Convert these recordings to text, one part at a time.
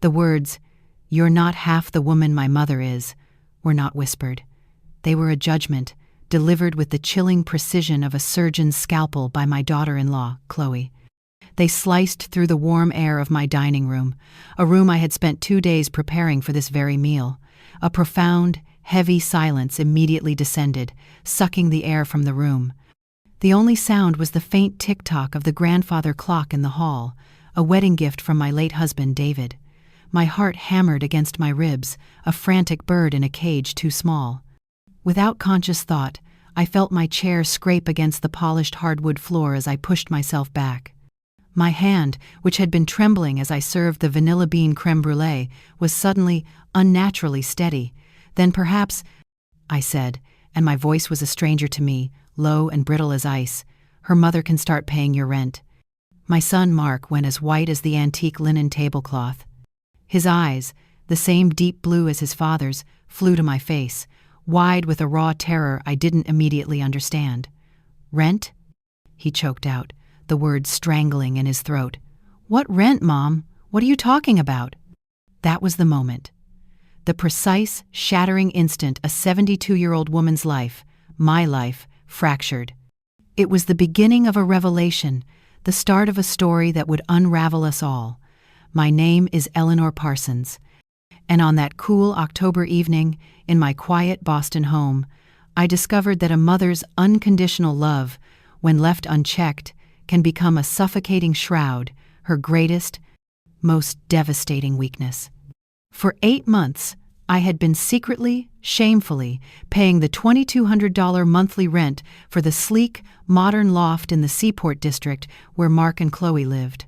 The words, "You're not half the woman my mother is," were not whispered. They were a judgment, delivered with the chilling precision of a surgeon's scalpel by my daughter-in-law, Chloe. They sliced through the warm air of my dining room, a room I had spent 2 days preparing for this very meal. A profound, heavy silence immediately descended, sucking the air from the room. The only sound was the faint tick-tock of the grandfather clock in the hall, a wedding gift from my late husband, David. My heart hammered against my ribs, a frantic bird in a cage too small. Without conscious thought, I felt my chair scrape against the polished hardwood floor as I pushed myself back. My hand, which had been trembling as I served the vanilla bean creme brulee, was suddenly, unnaturally steady. "Then perhaps," I said, and my voice was a stranger to me, low and brittle as ice, "her mother can start paying your rent." My son Mark went as white as the antique linen tablecloth. His eyes, the same deep blue as his father's, flew to my face, wide with a raw terror I didn't immediately understand. "Rent?" he choked out, the words strangling in his throat. "What rent, Mom? What are you talking about?" That was the moment. The precise, shattering instant a 72-year-old woman's life, my life, fractured. It was the beginning of a revelation, the start of a story that would unravel us all. My name is Eleanor Parsons, and on that cool October evening, in my quiet Boston home, I discovered that a mother's unconditional love, when left unchecked, can become a suffocating shroud, her greatest, most devastating weakness. For 8 months, I had been secretly, shamefully, paying the $2,200 monthly rent for the sleek, modern loft in the Seaport district where Mark and Chloe lived.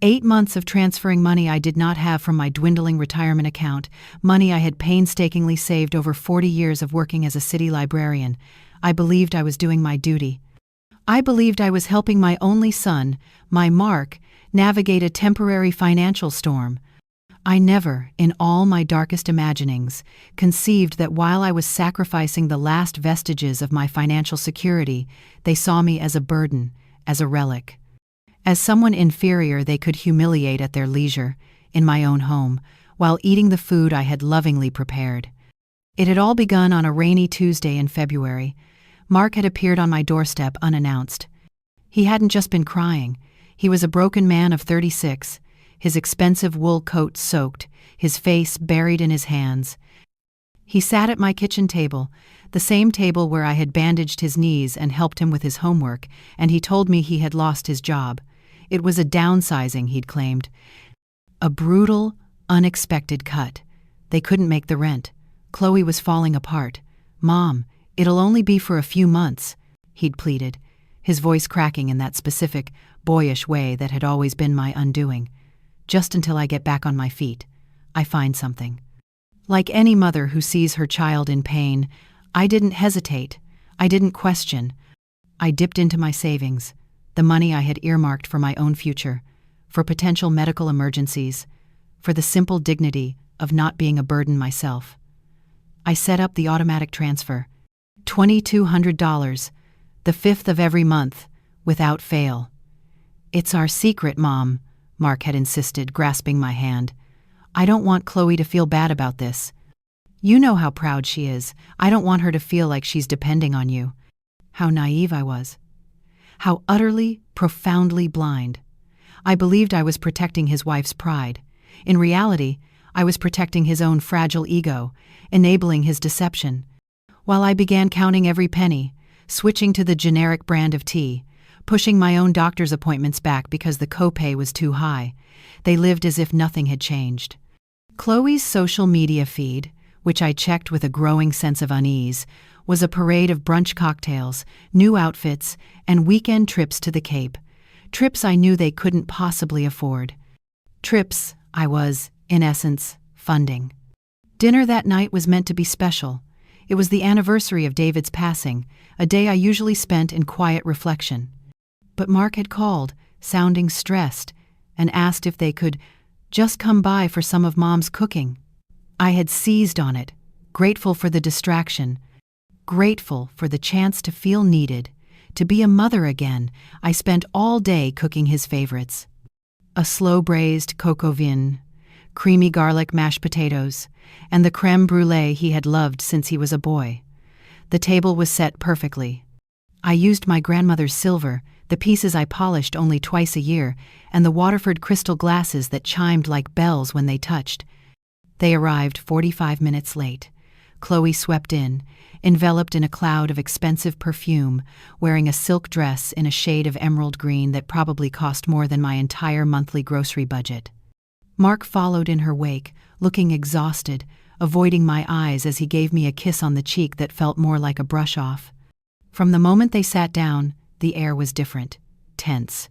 8 months of transferring money I did not have from my dwindling retirement account, money I had painstakingly saved over 40 years of working as a city librarian. I believed I was doing my duty. I believed I was helping my only son, my Mark, navigate a temporary financial storm. I never, in all my darkest imaginings, conceived that while I was sacrificing the last vestiges of my financial security, they saw me as a burden, as a relic. As someone inferior they could humiliate at their leisure, in my own home, while eating the food I had lovingly prepared. It had all begun on a rainy Tuesday in February. Mark had appeared on my doorstep unannounced. He hadn't just been crying. He was a broken man of 36, his expensive wool coat soaked, his face buried in his hands. He sat at my kitchen table, the same table where I had bandaged his knees and helped him with his homework, and he told me he had lost his job. It was a downsizing, he'd claimed. A brutal, unexpected cut. They couldn't make the rent. Chloe was falling apart. "Mom, it'll only be for a few months," he'd pleaded, his voice cracking in that specific, boyish way that had always been my undoing. "Just until I get back on my feet. I find something." Like any mother who sees her child in pain, I didn't hesitate. I didn't question. I dipped into my savings, the money I had earmarked for my own future, for potential medical emergencies, for the simple dignity of not being a burden myself. I set up the automatic transfer. $2,200, the 5th of every month, without fail. "It's our secret, Mom," Mark had insisted, grasping my hand. "I don't want Chloe to feel bad about this. You know how proud she is. I don't want her to feel like she's depending on you." How naive I was. How utterly, profoundly blind. I believed I was protecting his wife's pride. In reality, I was protecting his own fragile ego, enabling his deception. While I began counting every penny, switching to the generic brand of tea, pushing my own doctor's appointments back because the copay was too high, they lived as if nothing had changed. Chloe's social media feed, which I checked with a growing sense of unease, was a parade of brunch cocktails, new outfits, and weekend trips to the Cape. Trips I knew they couldn't possibly afford. Trips I was, in essence, funding. Dinner that night was meant to be special. It was the anniversary of David's passing, a day I usually spent in quiet reflection. But Mark had called, sounding stressed, and asked if they could just come by for some of Mom's cooking. I had seized on it, grateful for the distraction, grateful for the chance to feel needed, to be a mother again. I spent all day cooking his favorites. A slow-braised coq au vin, creamy garlic mashed potatoes, and the crème brûlée he had loved since he was a boy. The table was set perfectly. I used my grandmother's silver, the pieces I polished only twice a year, and the Waterford crystal glasses that chimed like bells when they touched. They arrived 45 minutes late. Chloe swept in, enveloped in a cloud of expensive perfume, wearing a silk dress in a shade of emerald green that probably cost more than my entire monthly grocery budget. Mark followed in her wake, looking exhausted, avoiding my eyes as he gave me a kiss on the cheek that felt more like a brush-off. From the moment they sat down, the air was different, tense.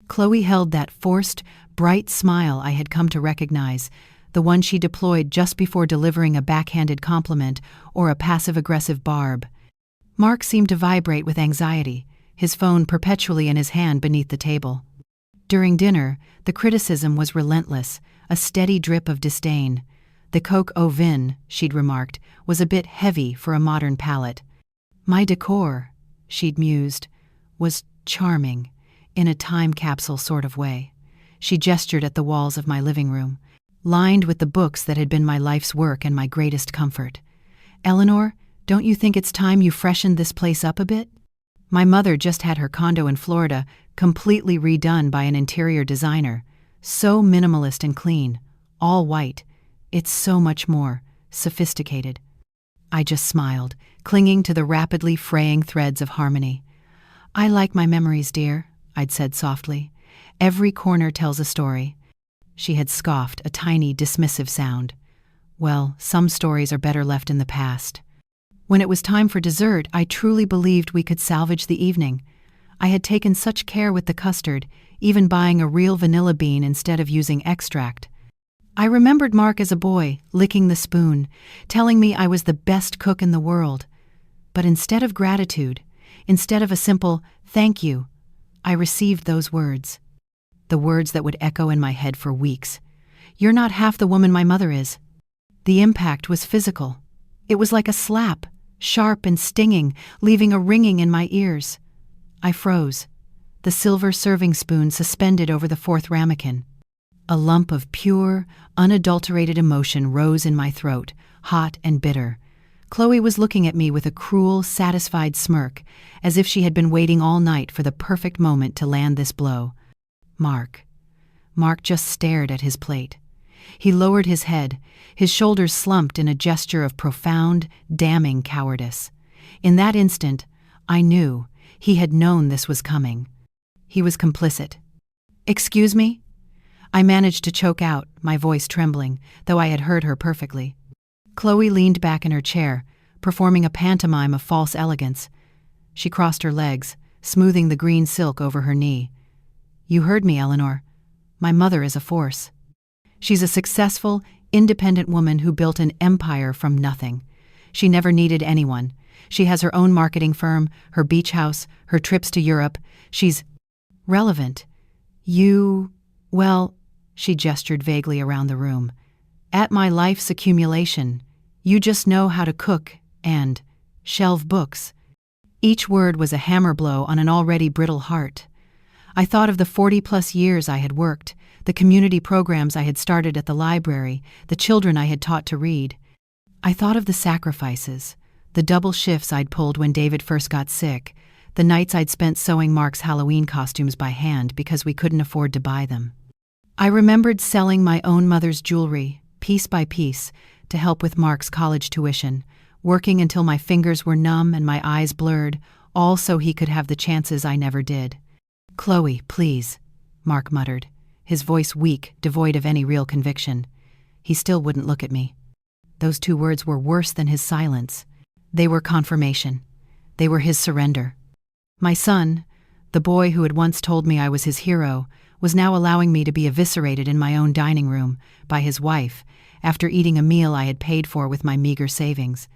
Chloe held that forced, bright smile I had come to recognize, the one she deployed just before delivering a backhanded compliment or a passive-aggressive barb. Mark seemed to vibrate with anxiety, his phone perpetually in his hand beneath the table. During dinner, the criticism was relentless, a steady drip of disdain. The coq au vin, she'd remarked, was a bit heavy for a modern palate. My decor, she'd mused, was charming, in a time capsule sort of way. She gestured at the walls of my living room, lined with the books that had been my life's work and my greatest comfort. Eleanor, don't you think it's time you freshened this place up a bit? My mother just had her condo in Florida completely redone by an interior designer. So minimalist and clean, all white. It's so much more sophisticated. I just smiled, clinging to the rapidly fraying threads of harmony. I like my memories, dear, I'd said softly. Every corner tells a story. She had scoffed, a tiny, dismissive sound. Well, some stories are better left in the past. When it was time for dessert, I truly believed we could salvage the evening. I had taken such care with the custard, even buying a real vanilla bean instead of using extract. I remembered Mark as a boy, licking the spoon, telling me I was the best cook in the world. But instead of gratitude, instead of a simple thank you, I received those words. The words that would echo in my head for weeks. You're not half the woman my mother is. The impact was physical. It was like a slap, sharp and stinging, leaving a ringing in my ears. I froze, the silver serving spoon suspended over the fourth ramekin. A lump of pure, unadulterated emotion rose in my throat, hot and bitter. Chloe was looking at me with a cruel, satisfied smirk, as if she had been waiting all night for the perfect moment to land this blow. Mark just stared at his plate. He lowered his head, his shoulders slumped in a gesture of profound, damning cowardice. In that instant, I knew he had known this was coming. He was complicit. Excuse me? I managed to choke out, my voice trembling, though I had heard her perfectly. Chloe leaned back in her chair, performing a pantomime of false elegance. She crossed her legs, smoothing the green silk over her knee. You heard me, Eleanor. My mother is a force. She's a successful, independent woman who built an empire from nothing. She never needed anyone. She has her own marketing firm, her beach house, her trips to Europe. She's relevant. Well, she gestured vaguely around the room. At my life's accumulation, you just know how to cook and shelve books. Each word was a hammer blow on an already brittle heart. I thought of the 40-plus years I had worked, the community programs I had started at the library, the children I had taught to read. I thought of the sacrifices, the double shifts I'd pulled when David first got sick, the nights I'd spent sewing Mark's Halloween costumes by hand because we couldn't afford to buy them. I remembered selling my own mother's jewelry, piece by piece, to help with Mark's college tuition, working until my fingers were numb and my eyes blurred, all so he could have the chances I never did. Chloe, please, Mark muttered, his voice weak, devoid of any real conviction. He still wouldn't look at me. Those two words were worse than his silence. They were confirmation. They were his surrender. My son, the boy who had once told me I was his hero, was now allowing me to be eviscerated in my own dining room by his wife after eating a meal I had paid for with my meager savings.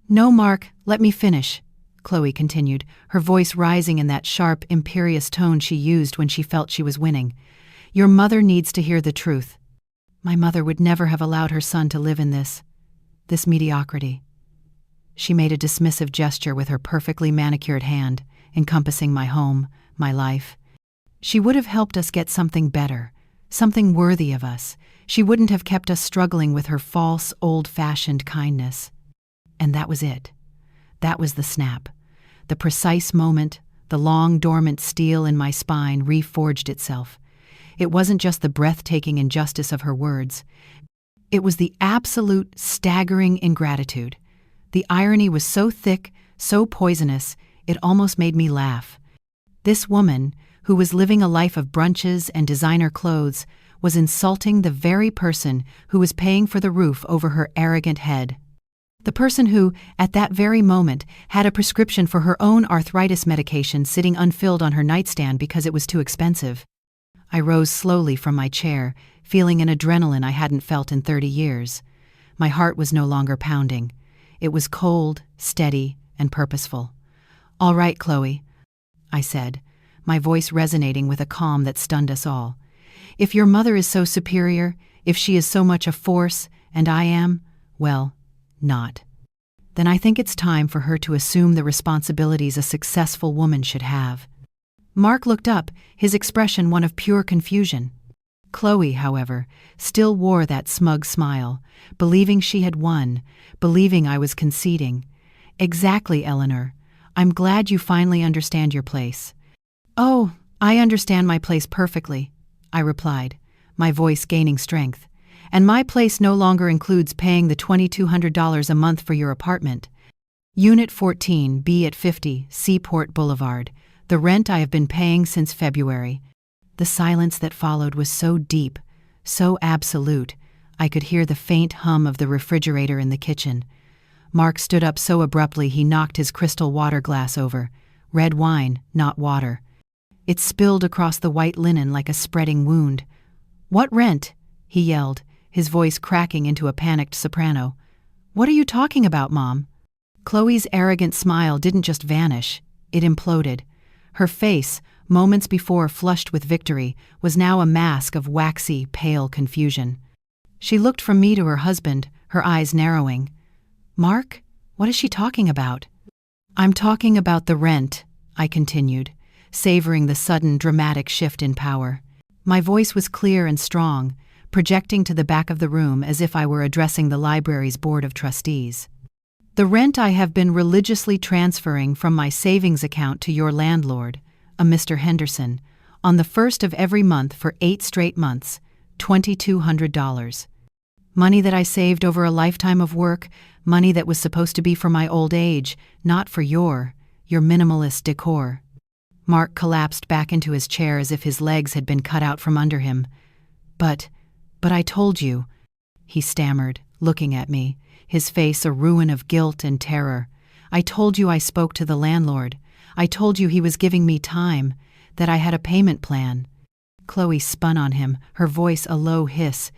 No, Mark, let me finish, Chloe continued, her voice rising in that sharp, imperious tone she used when she felt she was winning. Your mother needs to hear the truth. My mother would never have allowed her son to live in this mediocrity. She made a dismissive gesture with her perfectly manicured hand, encompassing my home, my life. She would have helped us get something better, something worthy of us. She wouldn't have kept us struggling with her false, old-fashioned kindness. And that was it. That was the snap. The precise moment, the long, dormant steel in my spine reforged itself. It wasn't just the breathtaking injustice of her words. It was the absolute, staggering ingratitude. The irony was so thick, so poisonous, it almost made me laugh. This woman, who was living a life of brunches and designer clothes, was insulting the very person who was paying for the roof over her arrogant head. The person who, at that very moment, had a prescription for her own arthritis medication sitting unfilled on her nightstand because it was too expensive. I rose slowly from my chair, feeling an adrenaline I hadn't felt in 30 years. My heart was no longer pounding. It was cold, steady, and purposeful. "All right, Chloe," I said, my voice resonating with a calm that stunned us all. "If your mother is so superior, if she is so much a force, and I am, well, not. Then I think it's time for her to assume the responsibilities a successful woman should have." Mark looked up, his expression one of pure confusion. Chloe, however, still wore that smug smile, believing she had won, believing I was conceding. "Exactly, Eleanor. I'm glad you finally understand your place." "Oh, I understand my place perfectly," I replied, my voice gaining strength. "And my place no longer includes paying the $2,200 a month for your apartment. Unit 14, B at 50, Seaport Boulevard, the rent I have been paying since February." The silence that followed was so deep, so absolute, I could hear the faint hum of the refrigerator in the kitchen. Mark stood up so abruptly he knocked his crystal water glass over. Red wine, not water. It spilled across the white linen like a spreading wound. "What rent?" he yelled, his voice cracking into a panicked soprano. "What are you talking about, Mom?" Chloe's arrogant smile didn't just vanish, it imploded. Her face, moments before flushed with victory, was now a mask of waxy, pale confusion. She looked from me to her husband, her eyes narrowing. "Mark, what is she talking about?" "I'm talking about the rent," I continued, savoring the sudden, dramatic shift in power. My voice was clear and strong, projecting to the back of the room as if I were addressing the library's board of trustees. "The rent I have been religiously transferring from my savings account to your landlord, a Mr. Henderson, on the 1st of every month for 8 straight months, $2,200. Money that I saved over a lifetime of work, money that was supposed to be for my old age, not for your minimalist decor." Mark collapsed back into his chair as if his legs had been cut out from under him. But I told you," he stammered, looking at me, his face a ruin of guilt and terror. "I told you I spoke to the landlord. I told you he was giving me time, that I had a payment plan." Chloe spun on him, her voice a low hiss.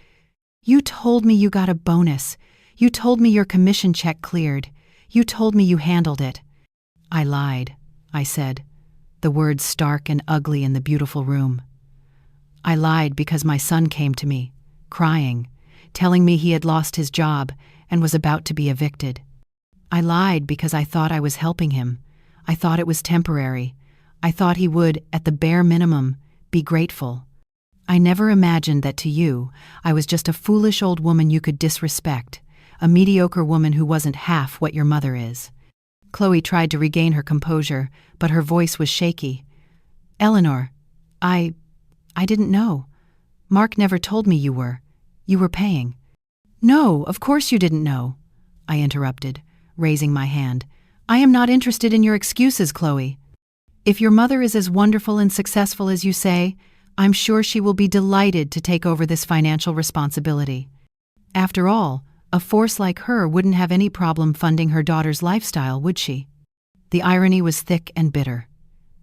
"You told me you got a bonus. You told me your commission check cleared. You told me you handled it." "I lied," I said, the words stark and ugly in the beautiful room. "I lied because my son came to me, crying, telling me he had lost his job and was about to be evicted. I lied because I thought I was helping him. I thought it was temporary. I thought he would, at the bare minimum, be grateful. I never imagined that to you, I was just a foolish old woman you could disrespect, a mediocre woman who wasn't half what your mother is." Chloe tried to regain her composure, but her voice was shaky. "Eleanor, I didn't know. Mark never told me you were paying." "No, of course you didn't know," I interrupted, raising my hand. "I am not interested in your excuses, Chloe. If your mother is as wonderful and successful as you say, I'm sure she will be delighted to take over this financial responsibility. After all, a force like her wouldn't have any problem funding her daughter's lifestyle, would she?" The irony was thick and bitter.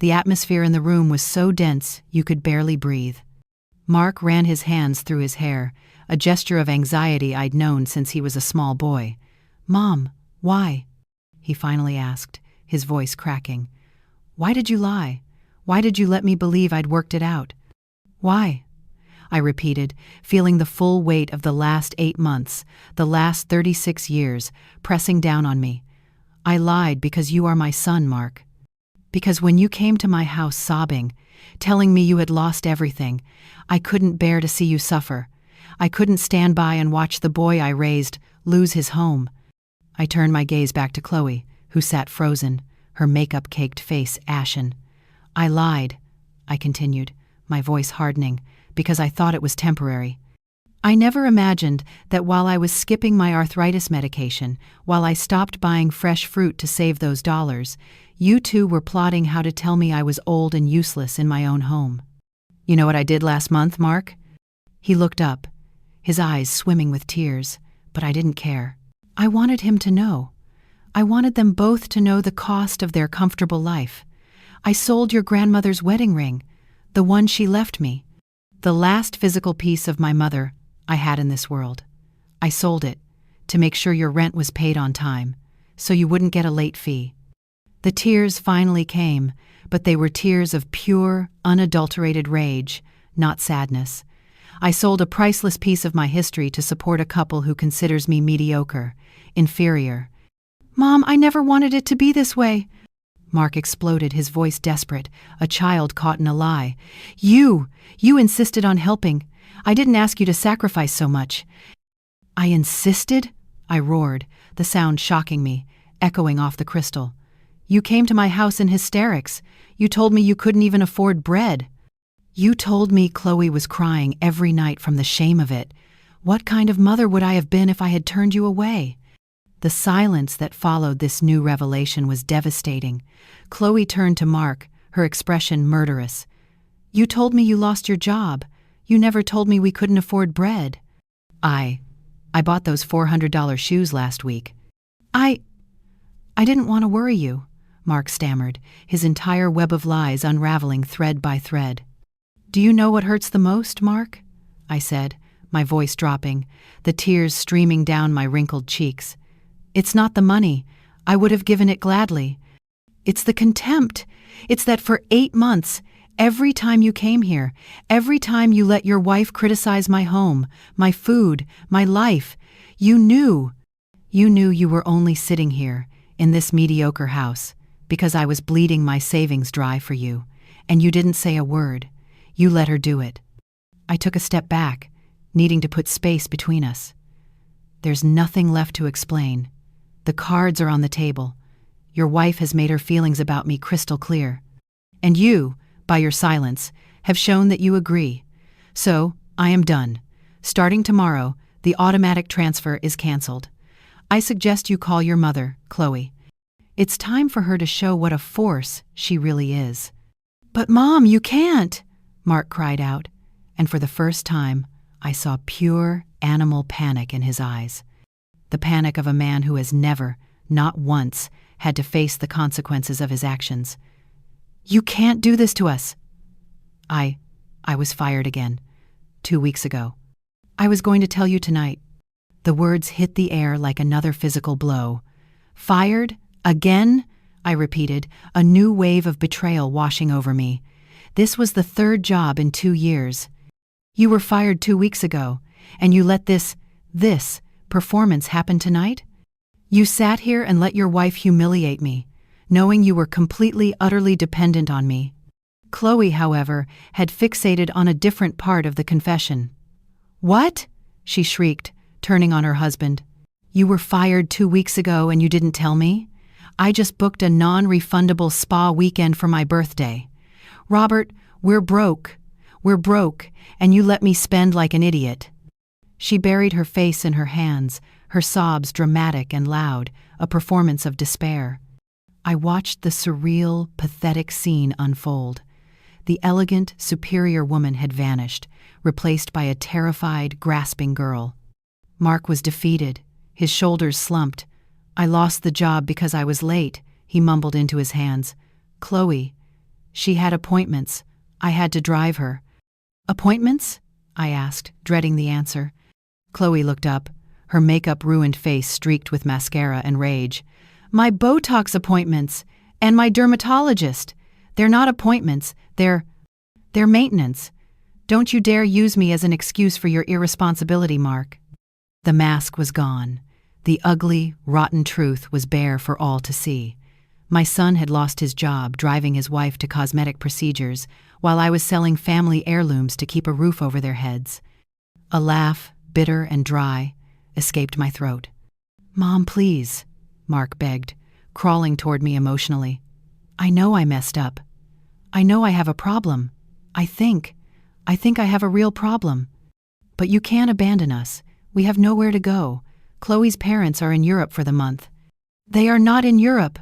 The atmosphere in the room was so dense you could barely breathe. Mark ran his hands through his hair, a gesture of anxiety I'd known since he was a small boy. "Mom, why?" he finally asked, his voice cracking. "Why did you lie? Why did you let me believe I'd worked it out?" "Why?" I repeated, feeling the full weight of the last 8 months, the last 36 years, pressing down on me. "I lied because you are my son, Mark." Because when you came to my house sobbing, telling me you had lost everything, I couldn't bear to see you suffer. I couldn't stand by and watch the boy I raised lose his home. I turned my gaze back to Chloe, who sat frozen, her makeup-caked face ashen. I lied, I continued, my voice hardening, because I thought it was temporary. I never imagined that while I was skipping my arthritis medication, while I stopped buying fresh fruit to save those dollars, you two were plotting how to tell me I was old and useless in my own home. You know what I did last month, Mark? He looked up, his eyes swimming with tears, but I didn't care. I wanted him to know. I wanted them both to know the cost of their comfortable life. I sold your grandmother's wedding ring, the one she left me, the last physical piece of my mother I had in this world. I sold it to make sure your rent was paid on time, so you wouldn't get a late fee. The tears finally came, but they were tears of pure, unadulterated rage, not sadness. I sold a priceless piece of my history to support a couple who considers me mediocre, inferior. Mom, I never wanted it to be this way. Mark exploded, his voice desperate, a child caught in a lie. You insisted on helping. I didn't ask you to sacrifice so much. I insisted? I roared, the sound shocking me, echoing off the crystal. You came to my house in hysterics. You told me you couldn't even afford bread. You told me Chloe was crying every night from the shame of it. What kind of mother would I have been if I had turned you away? The silence that followed this new revelation was devastating. Chloe turned to Mark, her expression murderous. You told me you lost your job. You never told me we couldn't afford bread. I bought those $400 shoes last week. I didn't want to worry you, Mark stammered, his entire web of lies unraveling thread by thread. Do you know what hurts the most, Mark? I said, my voice dropping, the tears streaming down my wrinkled cheeks. It's not the money. I would have given it gladly. It's the contempt. It's that for 8 months, every time you came here, every time you let your wife criticize my home, my food, my life, you knew you were only sitting here, in this mediocre house, because I was bleeding my savings dry for you, and you didn't say a word. You let her do it. I took a step back, needing to put space between us. There's nothing left to explain. The cards are on the table. Your wife has made her feelings about me crystal clear. And you, by your silence, have shown that you agree. So, I am done. Starting tomorrow, the automatic transfer is canceled. I suggest you call your mother, Chloe. It's time for her to show what a force she really is. But Mom, you can't, Mark cried out, and for the first time, I saw pure animal panic in his eyes. The panic of a man who has never, not once, had to face the consequences of his actions. You can't do this to us. I was fired again, 2 weeks ago. I was going to tell you tonight. The words hit the air like another physical blow. Fired? Again? I repeated, a new wave of betrayal washing over me. This was the 3rd job in 2 years. You were fired 2 weeks ago, and you let this performance happen tonight? You sat here and let your wife humiliate me, knowing you were completely, utterly dependent on me. Chloe, however, had fixated on a different part of the confession. What? She shrieked, turning on her husband. You were fired 2 weeks ago and you didn't tell me? I just booked a non-refundable spa weekend for my birthday. Robert, we're broke, and you let me spend like an idiot. She buried her face in her hands, her sobs dramatic and loud, a performance of despair. I watched the surreal, pathetic scene unfold. The elegant, superior woman had vanished, replaced by a terrified, grasping girl. Mark was defeated, his shoulders slumped. I lost the job because I was late, he mumbled into his hands. Chloe. She had appointments. I had to drive her. Appointments? I asked, dreading the answer. Chloe looked up, her makeup-ruined face streaked with mascara and rage. My Botox appointments, and my dermatologist. They're not appointments, they're maintenance. Don't you dare use me as an excuse for your irresponsibility, Mark. The mask was gone. The ugly, rotten truth was bare for all to see. My son had lost his job driving his wife to cosmetic procedures while I was selling family heirlooms to keep a roof over their heads. A laugh, bitter and dry, escaped my throat. "Mom, please," Mark begged, crawling toward me emotionally. "I know I messed up. I know I have a problem. I think I have a real problem. But you can't abandon us. We have nowhere to go. Chloe's parents are in Europe for the month." "They are not in Europe,"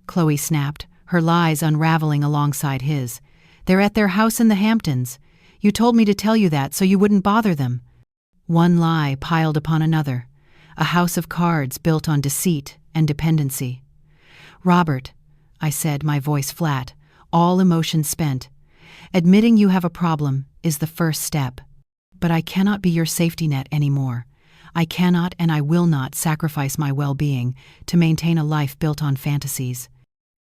Chloe snapped, her lies unraveling alongside his. "They're at their house in the Hamptons. You told me to tell you that so you wouldn't bother them." One lie piled upon another, a house of cards built on deceit and dependency. "Robert," I said, my voice flat, all emotion spent, "admitting you have a problem is the first step. But I cannot be your safety net anymore. I cannot and I will not sacrifice my well-being to maintain a life built on fantasies."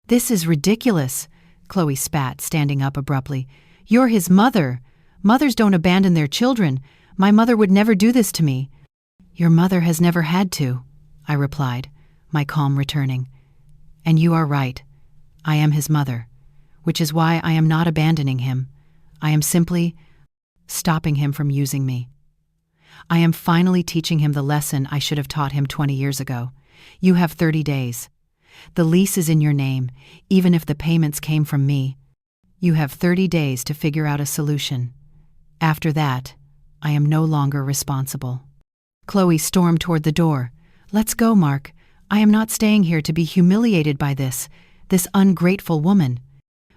"This is ridiculous," Chloe spat, standing up abruptly. "You're his mother. Mothers don't abandon their children. My mother would never do this to me." "Your mother has never had to," I replied, my calm returning. "And you are right. I am his mother, which is why I am not abandoning him. I am simply stopping him from using me. I am finally teaching him the lesson I should have taught him 20 years ago. You have 30 days. The lease is in your name, even if the payments came from me. You have 30 days to figure out a solution. After that, I am no longer responsible." Chloe stormed toward the door. "Let's go, Mark. I am not staying here to be humiliated by this ungrateful woman."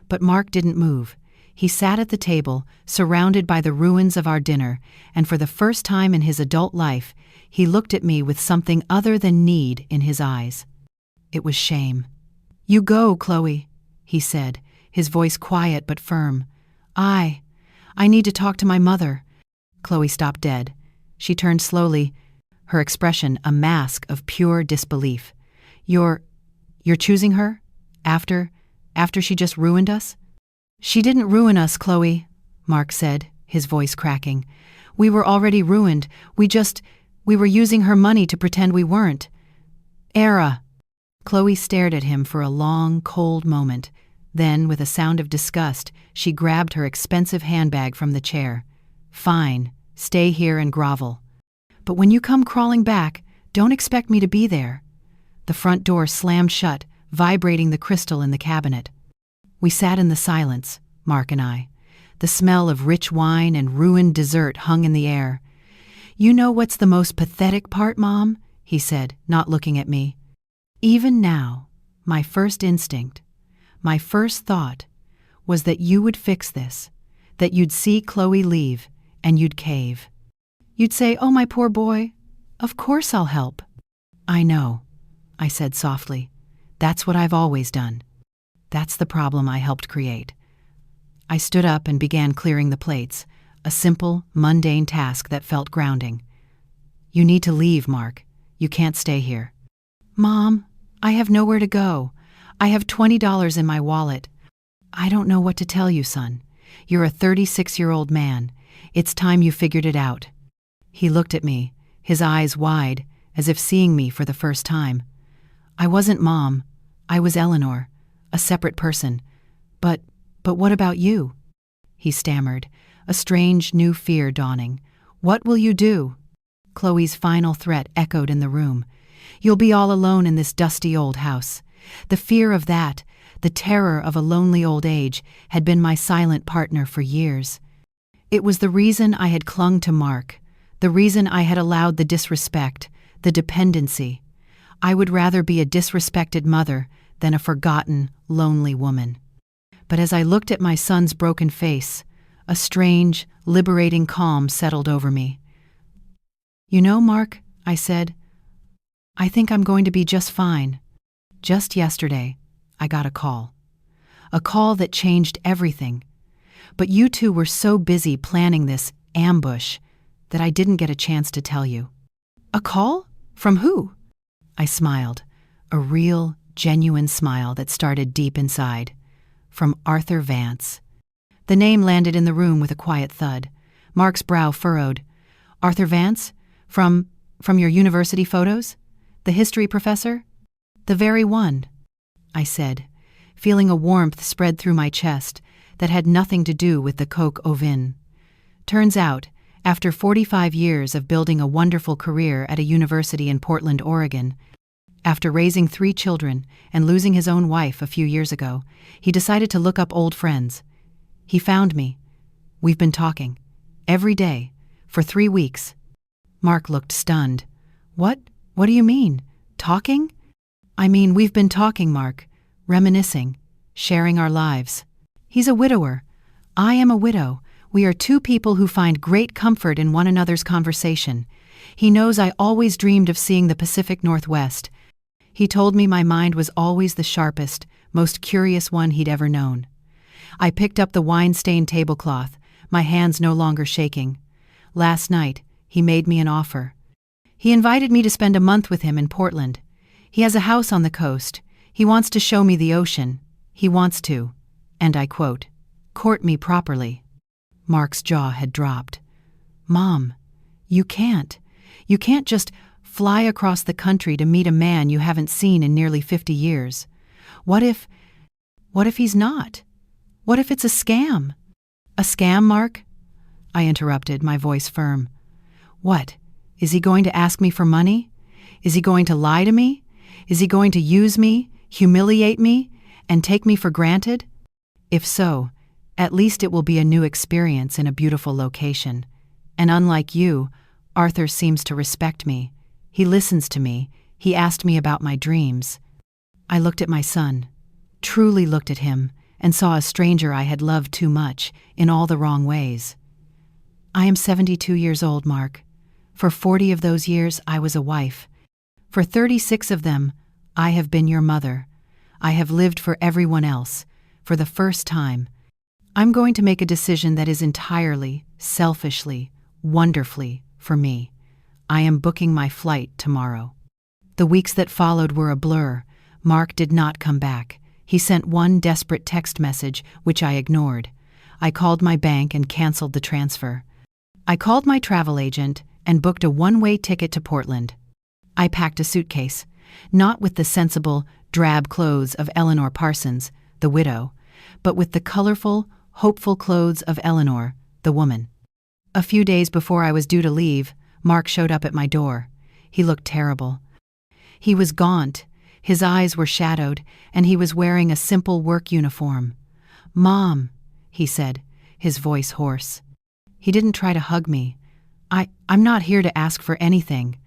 But Mark didn't move. He sat at the table, surrounded by the ruins of our dinner, and for the first time in his adult life, he looked at me with something other than need in his eyes. It was shame. "You go, Chloe," he said, his voice quiet but firm. I need to talk to my mother." Chloe stopped dead. She turned slowly, her expression a mask of pure disbelief. You're choosing her? After she just ruined us?" "She didn't ruin us, Chloe," Mark said, his voice cracking. "We were already ruined. We were using her money to pretend we weren't." "Era." Chloe stared at him for a long, cold moment. Then, with a sound of disgust, she grabbed her expensive handbag from the chair. "Fine, stay here and grovel. But when you come crawling back, don't expect me to be there." The front door slammed shut, vibrating the crystal in the cabinet. We sat in the silence, Mark and I. The smell of rich wine and ruined dessert hung in the air. "You know what's the most pathetic part, Mom?" he said, not looking at me. "Even now, my first instinct, my first thought, was that you would fix this, that you'd see Chloe leave, and you'd cave. You'd say, 'Oh, my poor boy, of course I'll help.'" "I know," I said softly. "That's what I've always done. That's the problem I helped create." I stood up and began clearing the plates, a simple, mundane task that felt grounding. "You need to leave, Mark. You can't stay here." "Mom, I have nowhere to go. I have $20 in my wallet." "I don't know what to tell you, son. You're a 36-year-old man. It's time you figured it out." He looked at me, his eyes wide, as if seeing me for the first time. "I wasn't Mom. I was Eleanor, a separate person. But what about you?" He stammered, a strange new fear dawning. "What will you do?" Chloe's final threat echoed in the room. "You'll be all alone in this dusty old house." The fear of that, the terror of a lonely old age, had been my silent partner for years. It was the reason I had clung to Mark, the reason I had allowed the disrespect, the dependency. I would rather be a disrespected mother than a forgotten, lonely woman. But as I looked at my son's broken face, a strange, liberating calm settled over me. "You know, Mark," I said, "I think I'm going to be just fine." Just yesterday, I got a call that changed everything. But you two were so busy planning this ambush that I didn't get a chance to tell you. "A call? From who?" I smiled, a real, genuine smile that started deep inside. "From Arthur Vance." The name landed in the room with a quiet thud. Mark's brow furrowed. "Arthur Vance? From your university photos? The history professor?" "The very one." I said, feeling a warmth spread through my chest that had nothing to do with the coq au vin. Turns out, after 45 years of building a wonderful career at a university in Portland, Oregon, after raising 3 children and losing his own wife a few years ago, he decided to look up old friends. He found me. We've been talking. Every day. For 3 weeks. Mark looked stunned. What? What do you mean? Talking? I mean, we've been talking, Mark. Reminiscing. Sharing our lives. He's a widower. I am a widow. We are 2 people who find great comfort in one another's conversation. He knows I always dreamed of seeing the Pacific Northwest. He told me my mind was always the sharpest, most curious one he'd ever known. I picked up the wine-stained tablecloth, my hands no longer shaking. Last night, he made me an offer. He invited me to spend a month with him in Portland. He has a house on the coast. He wants to show me the ocean. He wants to, and I quote, court me properly. Mark's jaw had dropped. Mom, you can't. You can't just fly across the country to meet a man you haven't seen in nearly 50 years. What if he's not? What if it's a scam? A scam, Mark? I interrupted, my voice firm. What? Is he going to ask me for money? Is he going to lie to me? Is he going to use me, humiliate me, and take me for granted? If so, at least it will be a new experience in a beautiful location. And unlike you, Arthur seems to respect me. He listens to me. He asked me about my dreams. I looked at my son, truly looked at him, and saw a stranger I had loved too much, in all the wrong ways. I am 72 years old, Mark. For 40 of those years, I was a wife. For 36 of them, I have been your mother. I have lived for everyone else, for the first time. I'm going to make a decision that is entirely, selfishly, wonderfully for me. I am booking my flight tomorrow. The weeks that followed were a blur. Mark did not come back. He sent one desperate text message, which I ignored. I called my bank and canceled the transfer. I called my travel agent and booked a one-way ticket to Portland. I packed a suitcase, not with the sensible, drab clothes of Eleanor Parsons, the widow, but with the colorful, hopeful clothes of Eleanor, the woman. A few days before I was due to leave, Mark showed up at my door. He looked terrible. He was gaunt, his eyes were shadowed, and he was wearing a simple work uniform. Mom, he said, his voice hoarse. He didn't try to hug me. I'm not here to ask for anything.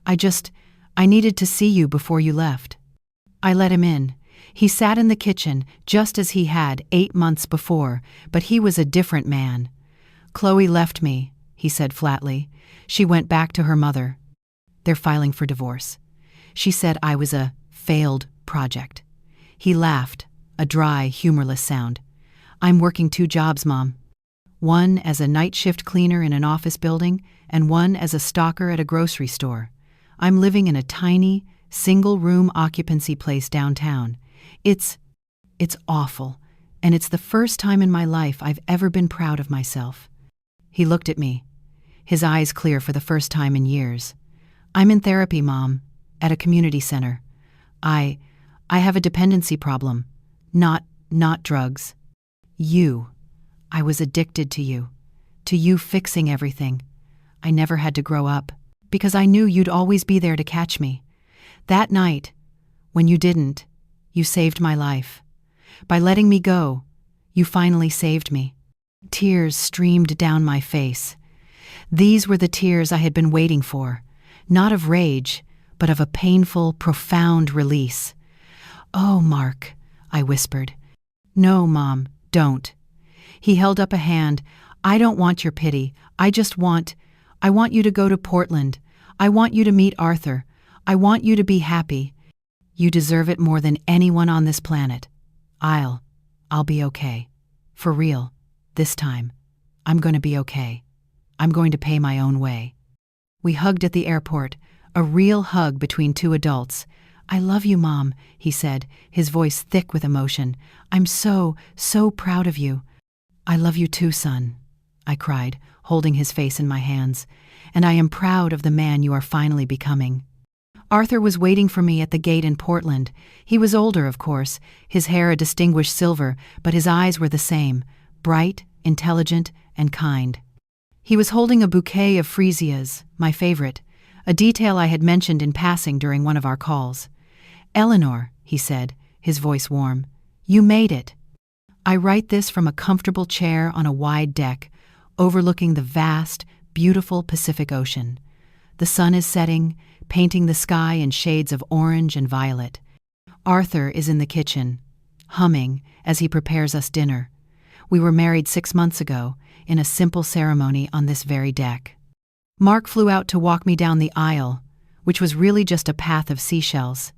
I needed to see you before you left. I let him in. He sat in the kitchen just as he had 8 months before, but he was a different man. Chloe left me, he said flatly. She went back to her mother. They're filing for divorce. She said I was a failed project. He laughed, a dry, humorless sound. I'm working 2 jobs, Mom. One as a night shift cleaner in an office building, and one as a stalker at a grocery store. I'm living in a tiny, single-room occupancy place downtown. It's awful, and it's the first time in my life I've ever been proud of myself. He looked at me, his eyes clear for the first time in years. I'm in therapy, Mom, at a community center. I have a dependency problem, not drugs. I was addicted to you fixing everything. I never had to grow up, because I knew you'd always be there to catch me. That night, when you didn't, you saved my life. By letting me go, you finally saved me. Tears streamed down my face. These were the tears I had been waiting for, not of rage, but of a painful, profound release. Oh, Mark, I whispered. No, Mom, don't. He held up a hand. I don't want your pity. I want you to go to Portland. I want you to meet Arthur. I want you to be happy. You deserve it more than anyone on this planet. I'll be okay. For real. This time. I'm going to be okay. I'm going to pay my own way. We hugged at the airport, a real hug between 2 adults. I love you, Mom, he said, his voice thick with emotion. I'm so proud of you. I love you too, son, I cried, holding his face in my hands. And I am proud of the man you are finally becoming. Arthur was waiting for me at the gate in Portland. He was older, of course, his hair a distinguished silver, but his eyes were the same, bright, intelligent, and kind. He was holding a bouquet of freesias, my favorite, a detail I had mentioned in passing during one of our calls. "Eleanor," he said, his voice warm, "you made it." I write this from a comfortable chair on a wide deck, overlooking the vast, beautiful Pacific Ocean. The sun is setting, painting the sky in shades of orange and violet. Arthur is in the kitchen, humming as he prepares us dinner. We were married 6 months ago, in a simple ceremony on this very deck. Mark flew out to walk me down the aisle, which was really just a path of seashells.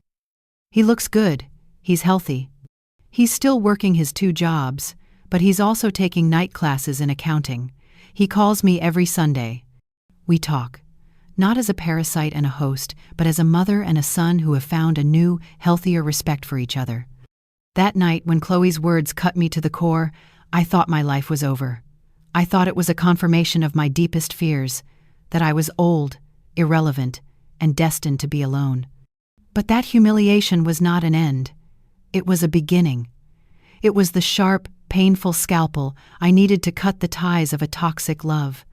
He looks good, he's healthy. He's still working his 2 jobs, but he's also taking night classes in accounting. He calls me every Sunday. We talk, not as a parasite and a host, but as a mother and a son who have found a new, healthier respect for each other. That night, when Chloe's words cut me to the core, I thought my life was over. I thought it was a confirmation of my deepest fears, that I was old, irrelevant, and destined to be alone. But that humiliation was not an end. It was a beginning. It was the sharp, painful scalpel I needed to cut the ties of a toxic love.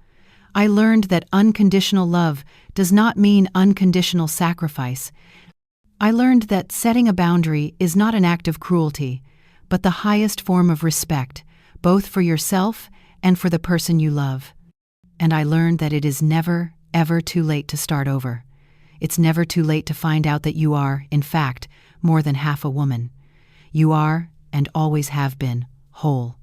I learned that unconditional love does not mean unconditional sacrifice. I learned that setting a boundary is not an act of cruelty, but the highest form of respect, both for yourself and for the person you love. And I learned that it is never, ever too late to start over. It's never too late to find out that you are, in fact, more than half a woman. You are, and always have been, whole.